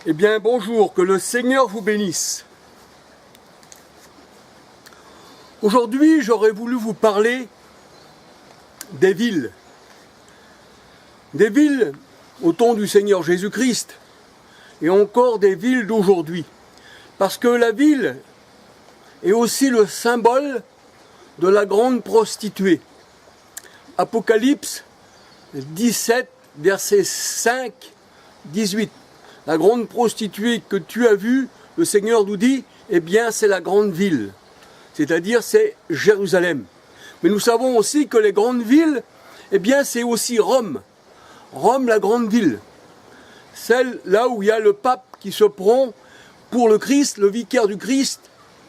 Eh bien, bonjour, que le Seigneur vous bénisse. Aujourd'hui, j'aurais voulu vous parler des villes. Des villes au temps du Seigneur Jésus-Christ et encore des villes d'aujourd'hui. Parce que la ville est aussi le symbole de la grande prostituée. Apocalypse 17, versets 5, 18. La grande prostituée que tu as vue, le Seigneur nous dit, eh bien c'est la grande ville. C'est-à-dire c'est Jérusalem. Mais nous savons aussi que les grandes villes, eh bien c'est aussi Rome. Rome, la grande ville. Celle là où il y a le pape qui se prend pour le Christ, le vicaire du Christ,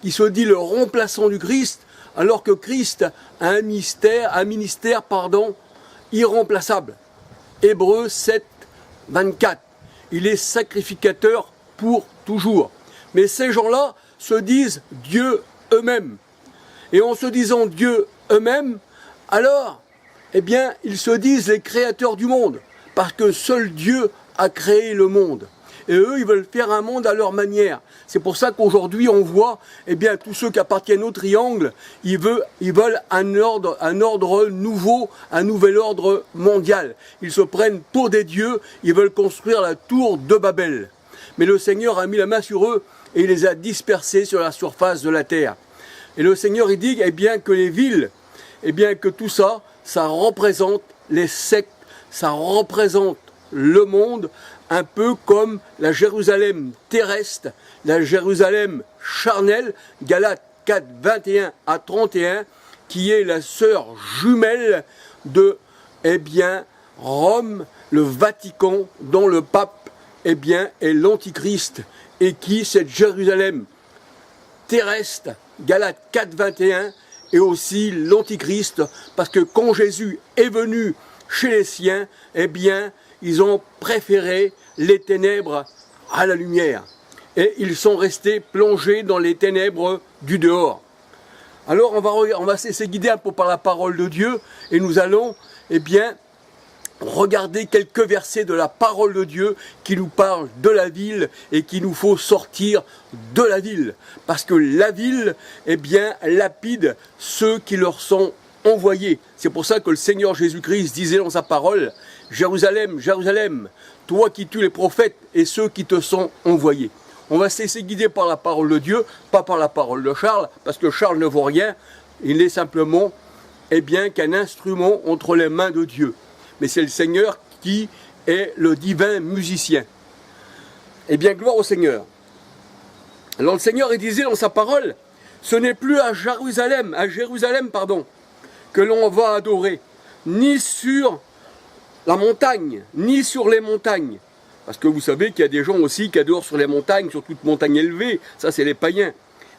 qui se dit le remplaçant du Christ, alors que Christ a un ministère, irremplaçable. Hébreux 7, 24. Il est sacrificateur pour toujours. Mais ces gens-là se disent Dieu eux-mêmes. Et en se disant Dieu eux-mêmes, alors, eh bien, ils se disent les créateurs du monde. Parce que seul Dieu a créé le monde. Et eux, ils veulent faire un monde à leur manière. C'est pour ça qu'aujourd'hui, on voit, eh bien, tous ceux qui appartiennent au triangle, ils veulent un ordre nouveau, un nouvel ordre mondial. Ils se prennent pour des dieux, ils veulent construire la tour de Babel. Mais le Seigneur a mis la main sur eux et il les a dispersés sur la surface de la terre. Et le Seigneur, il dit, eh bien, que les villes, eh bien, que tout ça, ça représente les sectes, ça représente le monde, un peu comme la Jérusalem terrestre, la Jérusalem charnelle, Galates 4, 21 à 31, qui est la sœur jumelle de, eh bien, Rome, le Vatican, dont le pape, eh bien, est l'Antichrist, et qui, cette Jérusalem terrestre, Galates 4, 21, est aussi l'Antichrist, parce que quand Jésus est venu chez les siens, eh bien, ils ont préféré les ténèbres à la lumière. Et ils sont restés plongés dans les ténèbres du dehors. Alors on va se laisser guider un peu par la parole de Dieu et nous allons, eh bien, regarder quelques versets de la parole de Dieu qui nous parlent de la ville et qu'il nous faut sortir de la ville. Parce que la ville, eh bien, lapide ceux qui leur sont envoyés. C'est pour ça que le Seigneur Jésus-Christ disait dans sa parole, Jérusalem, Jérusalem, toi qui tues les prophètes et ceux qui te sont envoyés. On va se laisser guider par la parole de Dieu, pas par la parole de Charles, parce que Charles ne vaut rien, il est simplement, eh bien, qu'un instrument entre les mains de Dieu. Mais c'est le Seigneur qui est le divin musicien. Eh bien, gloire au Seigneur. Alors le Seigneur, il disait dans sa parole, ce n'est plus à Jérusalem, que l'on va adorer, ni sur la montagne, ni sur les montagnes. Parce que vous savez qu'il y a des gens aussi qui adorent sur les montagnes, sur toute montagne élevée, ça c'est les païens.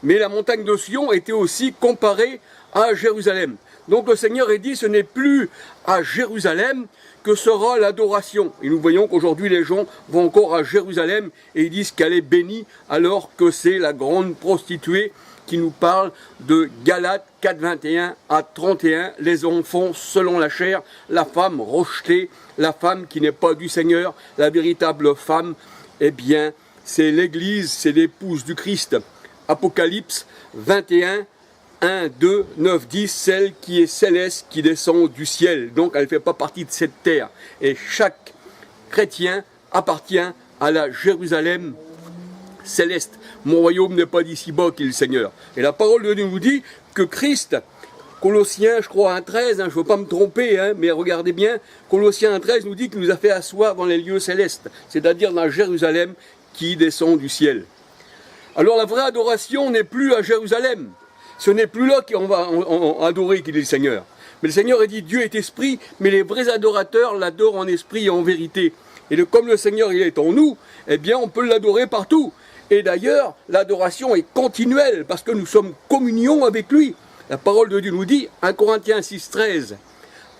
Mais la montagne de Sion était aussi comparée à Jérusalem. Donc le Seigneur a dit, ce n'est plus à Jérusalem que sera l'adoration. Et nous voyons qu'aujourd'hui les gens vont encore à Jérusalem et ils disent qu'elle est bénie alors que c'est la grande prostituée qui nous parle de Galates 4, 21 à 31, les enfants selon la chair, la femme rejetée, la femme qui n'est pas du Seigneur, la véritable femme, eh bien, c'est l'Église, c'est l'épouse du Christ. Apocalypse 21, 1, 2, 9, 10, celle qui est céleste, qui descend du ciel. Donc elle ne fait pas partie de cette terre. Et chaque chrétien appartient à la Jérusalem céleste. Mon royaume n'est pas d'ici-bas, qui est le Seigneur. Et la parole de Dieu nous dit que Christ, Colossiens, je crois, 1,13, je ne veux pas me tromper, mais regardez bien, Colossiens 1,13 nous dit qu'il nous a fait asseoir dans les lieux célestes, c'est-à-dire dans Jérusalem qui descend du ciel. Alors la vraie adoration n'est plus à Jérusalem. Ce n'est plus là qu'on va adorer qu'il est le Seigneur. Mais le Seigneur a dit Dieu est esprit, mais les vrais adorateurs l'adorent en esprit et en vérité. Et comme le Seigneur il est en nous, eh bien on peut l'adorer partout. Et d'ailleurs, l'adoration est continuelle parce que nous sommes communion avec lui. La parole de Dieu nous dit, 1 Corinthiens 6, 13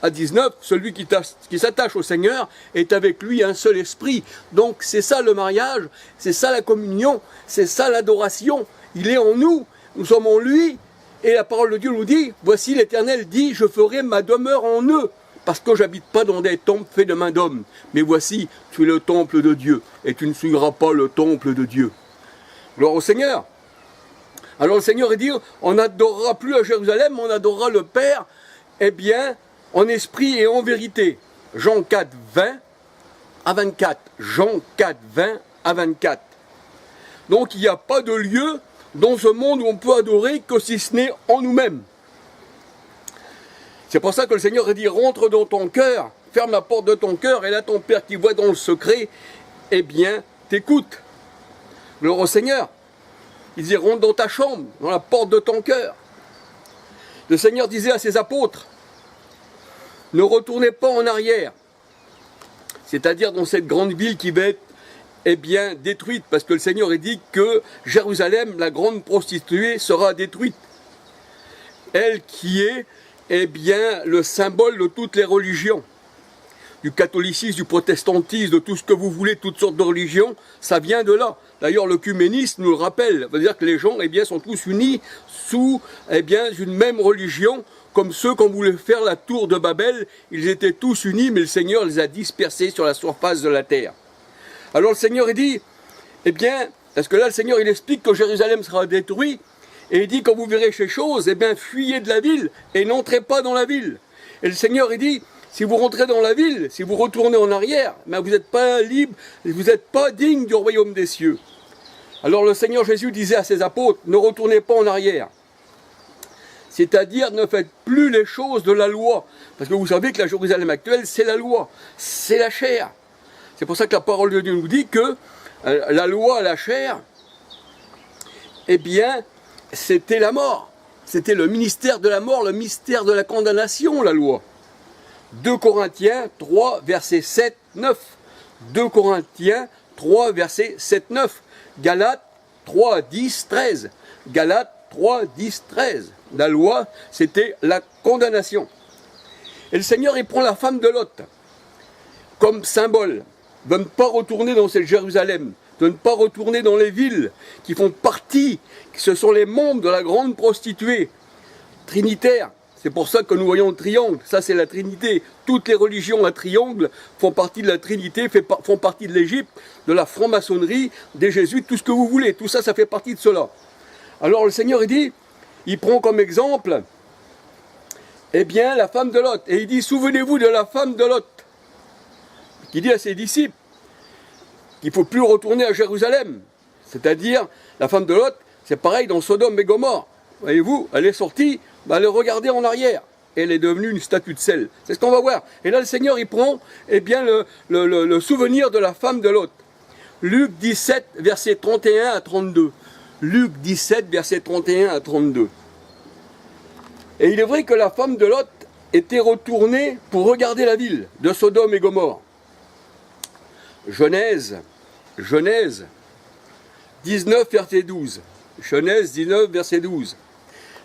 à 19, celui qui s'attache au Seigneur est avec lui un seul esprit. Donc c'est ça le mariage, c'est ça la communion, c'est ça l'adoration. Il est en nous, nous sommes en lui. Et la parole de Dieu nous dit, voici l'Éternel dit, je ferai ma demeure en eux. parce que j'habite pas dans des temples faits de main d'homme. Mais voici, tu es le temple de Dieu, et tu ne suivras pas le temple de Dieu. Gloire au Seigneur. Alors le Seigneur dit, on n'adorera plus à Jérusalem, on adorera le Père, eh bien, en esprit et en vérité. Jean 4, 20 à 24. Jean 4, 20 à 24. Donc il n'y a pas de lieu dans ce monde où on peut adorer que si ce n'est en nous-mêmes. C'est pour ça que le Seigneur a dit, rentre dans ton cœur, ferme la porte de ton cœur, et là ton Père qui voit dans le secret, eh bien, t'écoute. Gloire au Seigneur. Il dit, rentre dans ta chambre, dans la porte de ton cœur. Le Seigneur disait à ses apôtres, ne retournez pas en arrière. C'est-à-dire dans cette grande ville qui va être, eh bien, détruite, parce que le Seigneur a dit que Jérusalem, la grande prostituée, sera détruite. Elle qui est, eh bien, le symbole de toutes les religions. Du catholicisme, du protestantisme, de tout ce que vous voulez, toutes sortes de religions, ça vient de là. D'ailleurs, l'œcuménisme nous le rappelle, ça veut dire que les gens, eh bien, sont tous unis sous, eh bien, une même religion, comme ceux qu'on voulait faire la tour de Babel, ils étaient tous unis, mais le Seigneur les a dispersés sur la surface de la terre. Alors le Seigneur, il dit, eh bien, parce que là, le Seigneur, il explique que Jérusalem sera détruit, et il dit, quand vous verrez ces choses, eh bien, fuyez de la ville, et n'entrez pas dans la ville. Et le Seigneur, il dit, si vous rentrez dans la ville, si vous retournez en arrière, ben vous n'êtes pas libre, vous n'êtes pas digne du royaume des cieux. Alors le Seigneur Jésus disait à ses apôtres, ne retournez pas en arrière. C'est-à-dire, ne faites plus les choses de la loi. Parce que vous savez que la Jérusalem actuelle, c'est la loi, c'est la chair. C'est pour ça que la parole de Dieu nous dit que la loi, la chair, eh bien, c'était la mort. C'était le ministère de la mort, le mystère de la condamnation, la loi. 2 Corinthiens 3, versets 7, 9. 2 Corinthiens 3, versets 7, 9. Galates 3, 10, 13. Galates 3, 10, 13. La loi, c'était la condamnation. Et le Seigneur, il prend la femme de Lot comme symbole de ne pas retourner dans cette Jérusalem, de ne pas retourner dans les villes qui font partie, ce sont les membres de la grande prostituée trinitaire. C'est pour ça que nous voyons le triangle, ça c'est la Trinité. Toutes les religions à triangle font partie de la Trinité, font partie de l'Égypte, de la franc-maçonnerie, des jésuites, tout ce que vous voulez, tout ça, ça fait partie de cela. Alors le Seigneur, il dit, il prend comme exemple, eh bien, la femme de Lot. Et il dit, souvenez-vous de la femme de Lot, qui dit à ses disciples qu'il ne faut plus retourner à Jérusalem. C'est-à-dire, la femme de Lot, c'est pareil dans Sodome et Gomorrhe. Voyez-vous, elle est sortie, elle est regardée en arrière. Elle est devenue une statue de sel. C'est ce qu'on va voir. Et là, le Seigneur, il prend eh bien, le souvenir de la femme de Lot. Luc 17, versets 31 à 32. Luc 17, versets 31 à 32. Et il est vrai que la femme de Lot était retournée pour regarder la ville de Sodome et Gomorrhe. Genèse 19, verset 12. Genèse 19, verset 12.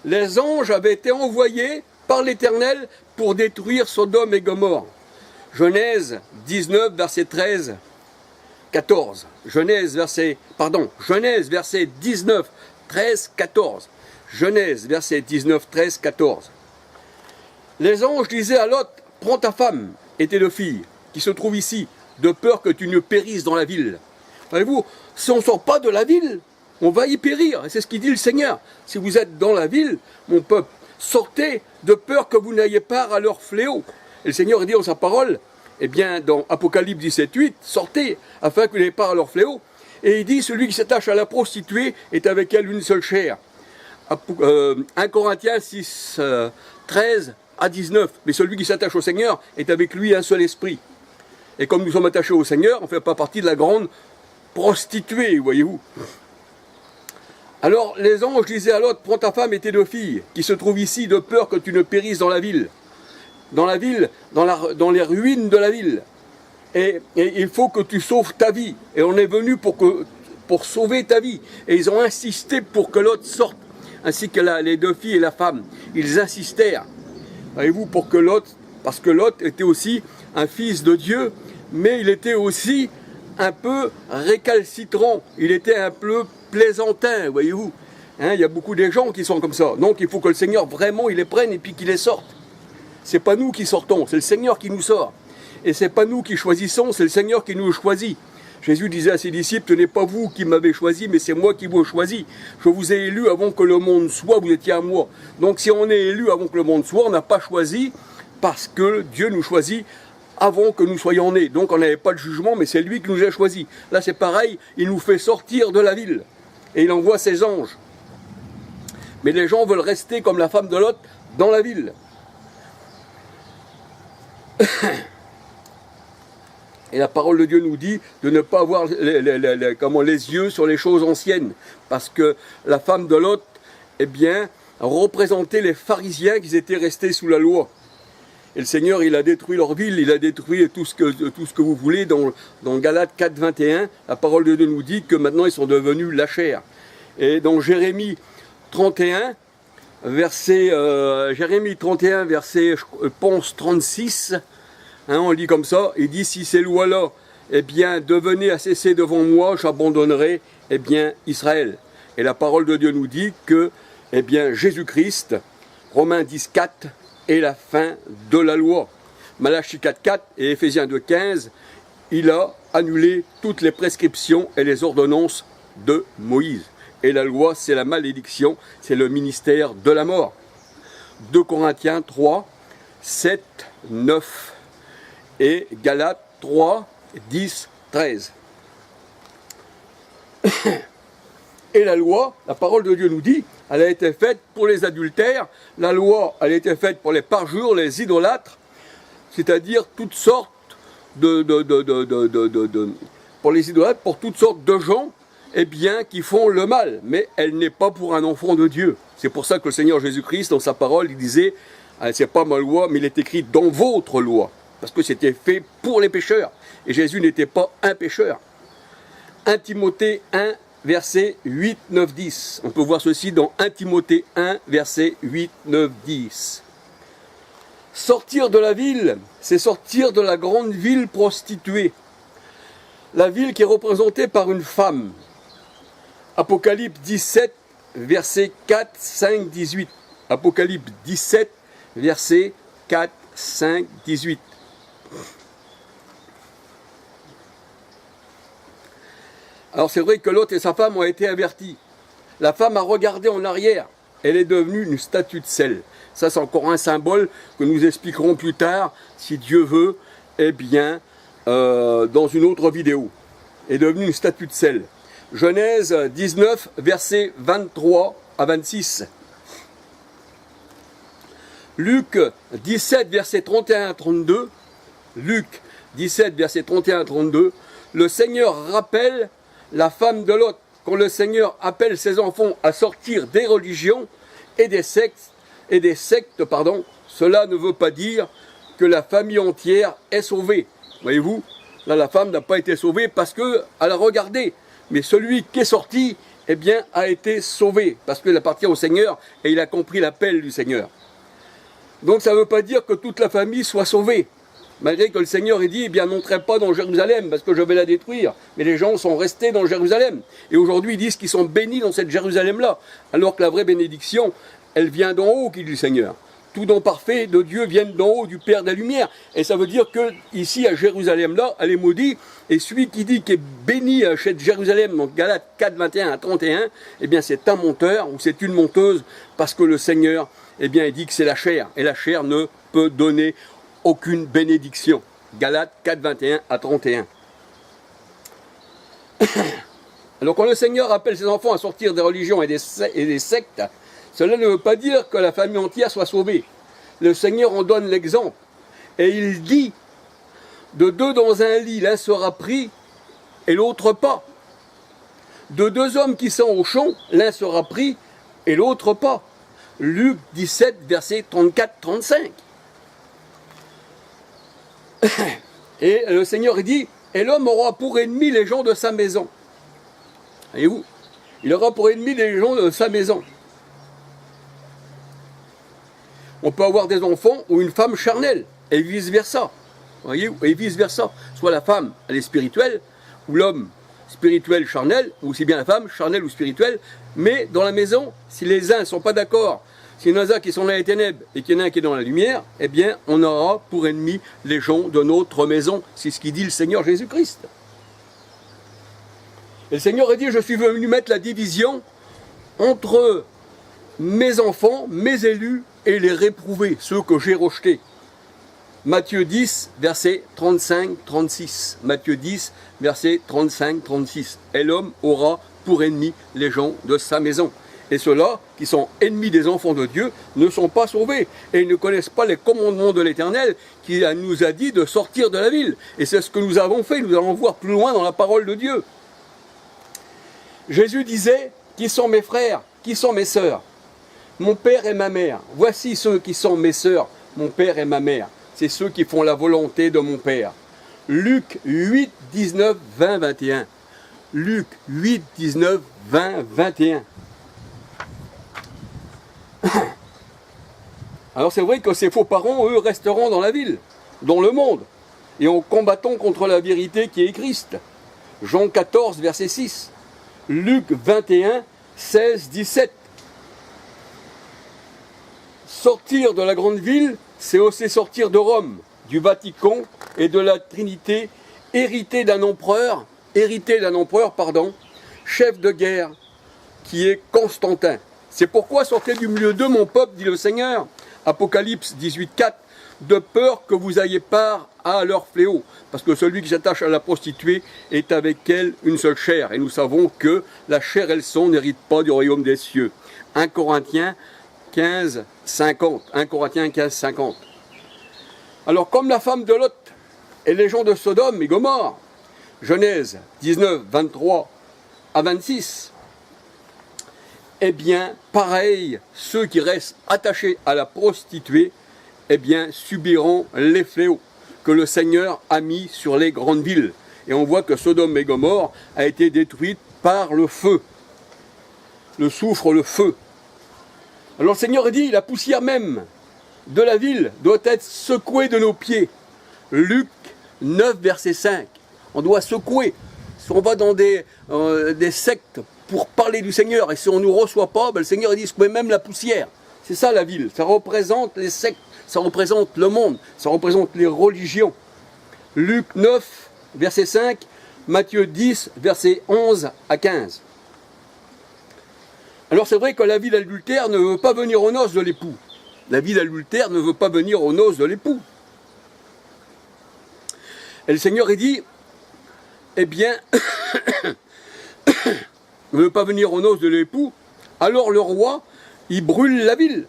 Les anges avaient été envoyés par l'Éternel pour détruire Sodome et Gomorrhe. Genèse 19, verset 13, 14. Genèse, verset 19, 13, 14. Genèse, verset 19, 13, 14. Les anges disaient à Lot, prends ta femme et tes 2 filles, qui se trouvent ici, de peur que tu ne périsses dans la ville. Voyez-vous, si on ne sort pas de la ville, on va y périr. Et c'est ce qu'il dit le Seigneur. Si vous êtes dans la ville, mon peuple, sortez de peur que vous n'ayez part à leur fléau. Et le Seigneur dit dans sa parole, eh bien, dans Apocalypse 17, 8, sortez afin que vous n'ayez part à leur fléau. Et il dit, celui qui s'attache à la prostituée est avec elle une seule chair. 1 Corinthiens 6, 13 à 19. Mais celui qui s'attache au Seigneur est avec lui un seul esprit. Et comme nous sommes attachés au Seigneur, on ne fait pas partie de la grande prostituée, voyez-vous. Alors les anges disaient à Lot, prends ta femme et tes 2 filles, qui se trouvent ici, de peur que tu ne périsses dans la ville. Dans les ruines de la ville. Et il faut que tu sauves ta vie. Et on est venu pour sauver ta vie. Et ils ont insisté pour que Lot sorte, ainsi que les 2 filles et la femme. Ils insistèrent, voyez-vous, pour que Lot, parce que Lot était aussi un fils de Dieu, mais il était aussi un peu récalcitrant, il était un peu plaisantin, voyez-vous. Il y a beaucoup de gens qui sont comme ça. Donc il faut que le Seigneur vraiment il les prenne et puis qu'il les sorte. C'est pas nous qui sortons, c'est le Seigneur qui nous sort. Et c'est pas nous qui choisissons, c'est le Seigneur qui nous choisit. Jésus disait à ses disciples, ce n'est pas vous qui m'avez choisi, mais c'est moi qui vous ai choisi. Je vous ai élu avant que le monde soit, vous étiez à moi. Donc si on est élu avant que le monde soit, on n'a pas choisi parce que Dieu nous choisit avant que nous soyons nés. Donc on n'avait pas de jugement, mais c'est lui qui nous a choisis. Là c'est pareil, il nous fait sortir de la ville. Et il envoie ses anges. Mais les gens veulent rester comme la femme de Lot dans la ville. Et la parole de Dieu nous dit de ne pas avoir les yeux sur les choses anciennes. Parce que la femme de Lot, eh bien, représentait les pharisiens qui étaient restés sous la loi. Et le Seigneur, il a détruit leur ville, il a détruit tout ce que vous voulez. Dans Galates 4, 21, la parole de Dieu nous dit que maintenant ils sont devenus la chair. Et dans Jérémie 31, verset, je pense 36, hein, on lit comme ça, il dit si ces lois-là, eh bien, devenaient à cesser devant moi, j'abandonnerai, eh bien, Israël. Et la parole de Dieu nous dit que, eh bien, Jésus-Christ, Romains 10, 4, est la fin de la loi. Malachie 4, 4 et Éphésiens 2, 15, il a annulé toutes les prescriptions et les ordonnances de Moïse. Et la loi, c'est la malédiction, c'est le ministère de la mort. 2 Corinthiens 3, 7, 9 et Galates 3, 10, 13. Et la loi, la parole de Dieu nous dit, elle a été faite pour les adultères, la loi, elle a été faite pour les parjures, les idolâtres, c'est-à-dire toutes sortes pour les idolâtres, pour toutes sortes de gens, eh bien, qui font le mal, mais elle n'est pas pour un enfant de Dieu. C'est pour ça que le Seigneur Jésus-Christ, dans sa parole, il disait, c'est pas ma loi, mais il est écrit dans votre loi, parce que c'était fait pour les pécheurs, et Jésus n'était pas un pécheur. 1 Timothée 1, verset 8, 9, 10. On peut voir ceci dans 1 Timothée 1, verset 8, 9, 10. Sortir de la ville, c'est sortir de la grande ville prostituée. La ville qui est représentée par une femme. Apocalypse 17, verset 4, 5, 18. Apocalypse 17, verset 4, 5, 18. Alors c'est vrai que Lot et sa femme ont été avertis. La femme a regardé en arrière. Elle est devenue une statue de sel. Ça c'est encore un symbole que nous expliquerons plus tard, si Dieu veut, eh bien, dans une autre vidéo. Elle est devenue une statue de sel. Genèse 19, versets 23 à 26. Luc 17, versets 31 à 32. Luc 17, versets 31 à 32. Le Seigneur rappelle la femme de Lot, quand le Seigneur appelle ses enfants à sortir des religions et des sectes, cela ne veut pas dire que la famille entière est sauvée. Voyez-vous, là la femme n'a pas été sauvée parce qu'elle a regardé, mais celui qui est sorti, eh bien, a été sauvé, parce qu'il appartient au Seigneur et il a compris l'appel du Seigneur. Donc ça ne veut pas dire que toute la famille soit sauvée. Malgré que le Seigneur ait dit, eh bien, n'entrez pas dans Jérusalem, parce que je vais la détruire. Mais les gens sont restés dans Jérusalem. Et aujourd'hui, ils disent qu'ils sont bénis dans cette Jérusalem-là. Alors que la vraie bénédiction, elle vient d'en haut, qui dit le Seigneur. Tout don parfait de Dieu vient d'en haut, du Père de la lumière. Et ça veut dire que ici, à Jérusalem-là, elle est maudite. Et celui qui dit qu'il est béni à cette Jérusalem, donc Galates 4, 21 à 31, eh bien, c'est un menteur ou c'est une menteuse, parce que le Seigneur, eh bien, il dit que c'est la chair. Et la chair ne peut donner aucune bénédiction. Galates 4, 21 à 31. Alors quand le Seigneur appelle ses enfants à sortir des religions et des sectes, cela ne veut pas dire que la famille entière soit sauvée. Le Seigneur en donne l'exemple. Et il dit, de deux dans un lit, l'un sera pris et l'autre pas. De deux hommes qui sont au champ, l'un sera pris et l'autre pas. Luc 17, verset 34-35. Et le Seigneur dit, et l'homme aura pour ennemi les gens de sa maison. Voyez-vous, il aura pour ennemi les gens de sa maison. On peut avoir des enfants ou une femme charnelle, et vice-versa. Voyez, et vice-versa. Soit la femme, elle est spirituelle, ou l'homme spirituel, charnel, ou aussi bien la femme, charnelle ou spirituelle. Mais dans la maison, si les uns ne sont pas d'accord s'il y en a qui sont dans les ténèbres et qu'il y en a un qui est dans la lumière, eh bien, on aura pour ennemis les gens de notre maison. C'est ce qu'il dit le Seigneur Jésus-Christ. Et le Seigneur a dit, je suis venu mettre la division entre mes enfants, mes élus et les réprouvés, ceux que j'ai rejetés. Matthieu 10, verset 35-36. Matthieu 10, verset 35-36. Et l'homme aura pour ennemis les gens de sa maison. Et ceux-là, qui sont ennemis des enfants de Dieu, ne sont pas sauvés. Et ils ne connaissent pas les commandements de l'Éternel qui nous a dit de sortir de la ville. Et c'est ce que nous avons fait. Nous allons voir plus loin dans la parole de Dieu. Jésus disait, qui sont mes frères, qui sont mes sœurs? Mon père et ma mère. Voici ceux qui sont mes sœurs, mon père et ma mère. C'est ceux qui font la volonté de mon Père. Luc 8, 19, 20, 21. Luc 8, 19, 20, 21. Alors c'est vrai que ces faux parents, eux, resteront dans la ville, dans le monde, et en combattant contre la vérité qui est Christ. Jean 14, verset 6. Luc 21, 16, 17. Sortir de la grande ville, c'est aussi sortir de Rome, du Vatican et de la Trinité, hérité d'un empereur, chef de guerre, qui est Constantin. C'est pourquoi sortez du milieu d'eux, mon peuple, dit le Seigneur, Apocalypse 18, 4, de peur que vous ayez part à leur fléau. Parce que celui qui s'attache à la prostituée est avec elle une seule chair. Et nous savons que la chair et le sang n'héritent pas du royaume des cieux. 1 Corinthiens 15, 50. 1 Corinthiens 15, 50. Alors comme la femme de Lot et les gens de Sodome et Gomorrhe, Genèse 19, 23 à 26, eh bien, pareil, ceux qui restent attachés à la prostituée, eh bien, subiront les fléaux que le Seigneur a mis sur les grandes villes. Et on voit que Sodome et Gomorrhe a été détruite par le feu. Le soufre, le feu. Alors le Seigneur dit, la poussière même de la ville doit être secouée de nos pieds. Luc 9, verset 5. On doit secouer. Si on va dans des sectes pour parler du Seigneur, et si on ne nous reçoit pas, ben le Seigneur dit secouez même la poussière. C'est ça la ville. Ça représente les sectes, ça représente le monde, ça représente les religions. Luc 9, verset 5, Matthieu 10, verset 11 à 15. Alors c'est vrai que la vie d'adultère ne veut pas venir aux noces de l'époux. La vie d'adultère ne veut pas venir aux noces de l'époux. Et le Seigneur il dit, eh bien, ne veut pas venir aux noces de l'époux, alors le roi, il brûle la ville.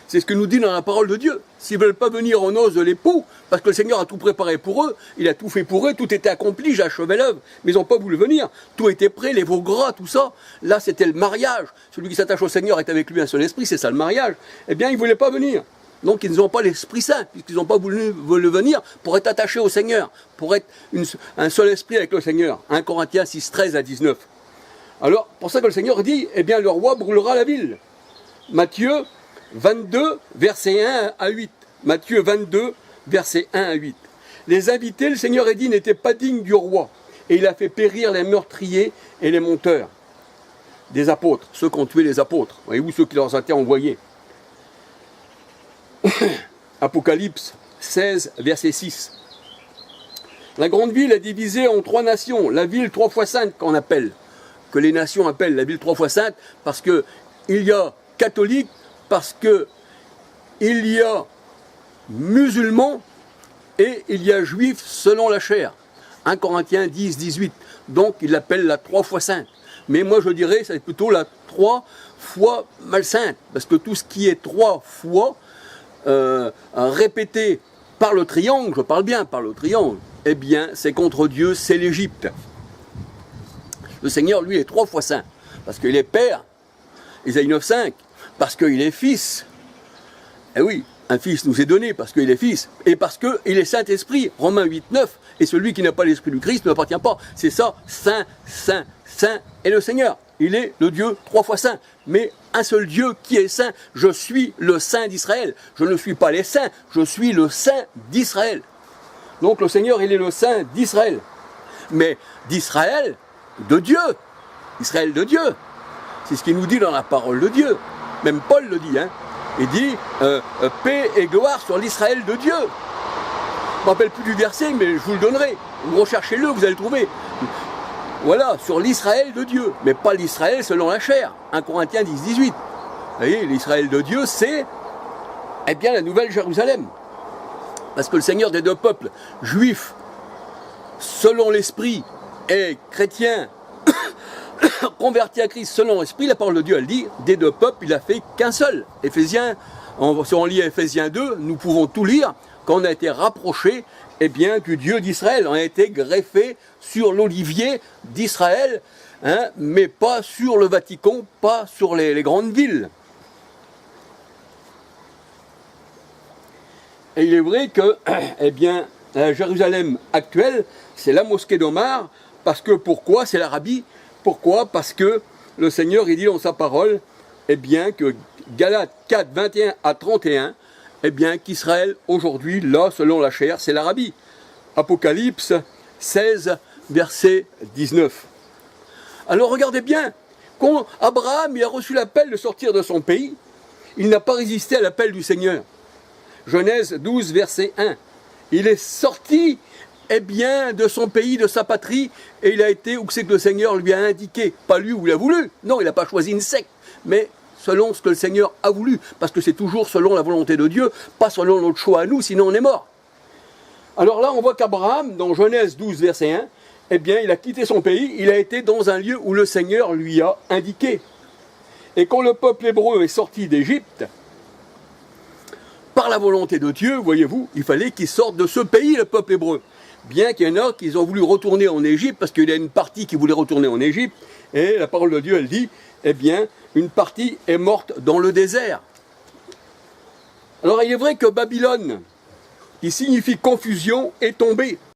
C'est ce que nous dit dans la parole de Dieu. S'ils ne veulent pas venir aux noces de l'époux, parce que le Seigneur a tout préparé pour eux, il a tout fait pour eux, tout était accompli, j'ai achevé l'œuvre, mais ils n'ont pas voulu venir. Tout était prêt, les veaux gras, tout ça. Là, c'était le mariage. Celui qui s'attache au Seigneur est avec lui un seul esprit, c'est ça le mariage. Eh bien, ils ne voulaient pas venir. Donc, ils n'ont pas l'Esprit Saint, puisqu'ils n'ont pas voulu venir pour être attachés au Seigneur, pour être un seul esprit avec le Seigneur. 1 Corinthiens 6, 13 à 19. Alors, pour ça que le Seigneur dit, eh bien, le roi brûlera la ville. Matthieu 22, versets 1 à 8. Matthieu 22, versets 1 à 8. Les invités, le Seigneur a dit, n'étaient pas dignes du roi. Et il a fait périr les meurtriers et les monteurs des apôtres, ceux qui ont tué les apôtres. Voyez-vous, ceux qui leur ont été envoyés. Apocalypse 16, verset 6. La grande ville est divisée en 3 nations. La ville 3 fois sainte qu'on appelle, que les nations appellent la ville 3 fois sainte, parce qu'il y a catholiques, parce qu'il y a musulmans et il y a juifs selon la chair. 1 Corinthiens 10, 18. Donc il l'appelle la 3 fois sainte. Mais moi je dirais c'est plutôt la 3 fois malsainte, parce que tout ce qui est 3 fois répété par le triangle, je parle bien par le triangle, eh bien c'est contre Dieu, c'est l'Égypte. Le Seigneur lui est 3 fois saint, parce qu'il est Père, Isaïe 9, 5, parce qu'il est Fils. Eh oui, un Fils nous est donné parce qu'il est Fils, et parce qu'il est Saint-Esprit, Romains 8, 9, et celui qui n'a pas l'Esprit du Christ ne appartient pas. C'est ça, Saint, Saint, Saint est le Seigneur. Il est le Dieu 3 fois saint, mais un seul Dieu qui est saint. Je suis le Saint d'Israël. Je ne suis pas les saints, je suis le Saint d'Israël. Donc le Seigneur, il est le Saint d'Israël. Mais d'Israël, de Dieu. Israël de Dieu. C'est ce qu'il nous dit dans la parole de Dieu. même Paul le dit, hein. Il dit paix et gloire sur l'Israël de Dieu. Je ne me rappelle plus du verset, mais je vous le donnerai. Vous recherchez-le, vous allez le trouver. Voilà, sur l'Israël de Dieu, mais pas l'Israël selon la chair. 1 Corinthiens 10, 18. Vous voyez, l'Israël de Dieu, c'est eh bien la nouvelle Jérusalem. Parce que le Seigneur des deux peuples, juifs, selon l'esprit, et chrétiens, convertis à Christ selon l'esprit, la parole de Dieu, elle dit, des deux peuples, il a fait qu'un seul. Éphésiens, si on lit Éphésiens 2, nous pouvons tout lire, quand on a été rapproché eh bien, du Dieu d'Israël. On a été greffé sur l'olivier d'Israël, hein, mais pas sur le Vatican, pas sur les grandes villes. Et il est vrai que, eh bien, la Jérusalem actuelle, c'est la mosquée d'Omar, parce que pourquoi? C'est l'Arabie. Pourquoi? Parce que le Seigneur, il dit dans sa parole, eh bien, que Galates 4, 21 à 31, eh bien, qu'Israël, aujourd'hui, là, selon la chair, c'est l'Arabie. Apocalypse 16, verset 19. Alors, regardez bien, quand Abraham, il a reçu l'appel de sortir de son pays, il n'a pas résisté à l'appel du Seigneur. Genèse 12, verset 1. Il est sorti, eh bien, de son pays, de sa patrie, et il a été où c'est que le Seigneur lui a indiqué. Pas lui où il a voulu. Non, il n'a pas choisi une secte, mais selon ce que le Seigneur a voulu. Parce que c'est toujours selon la volonté de Dieu, pas selon notre choix à nous, sinon on est mort. Alors là, on voit qu'Abraham, dans Genèse 12, verset 1, eh bien, il a quitté son pays, il a été dans un lieu où le Seigneur lui a indiqué. Et quand le peuple hébreu est sorti d'Égypte, par la volonté de Dieu, voyez-vous, il fallait qu'il sorte de ce pays, le peuple hébreu. Bien qu'il y en a qui ont voulu retourner en Égypte, parce qu'il y a une partie qui voulait retourner en Égypte, et la parole de Dieu, elle dit, eh bien, une partie est morte dans le désert. Alors il est vrai que Babylone, qui signifie confusion, est tombée.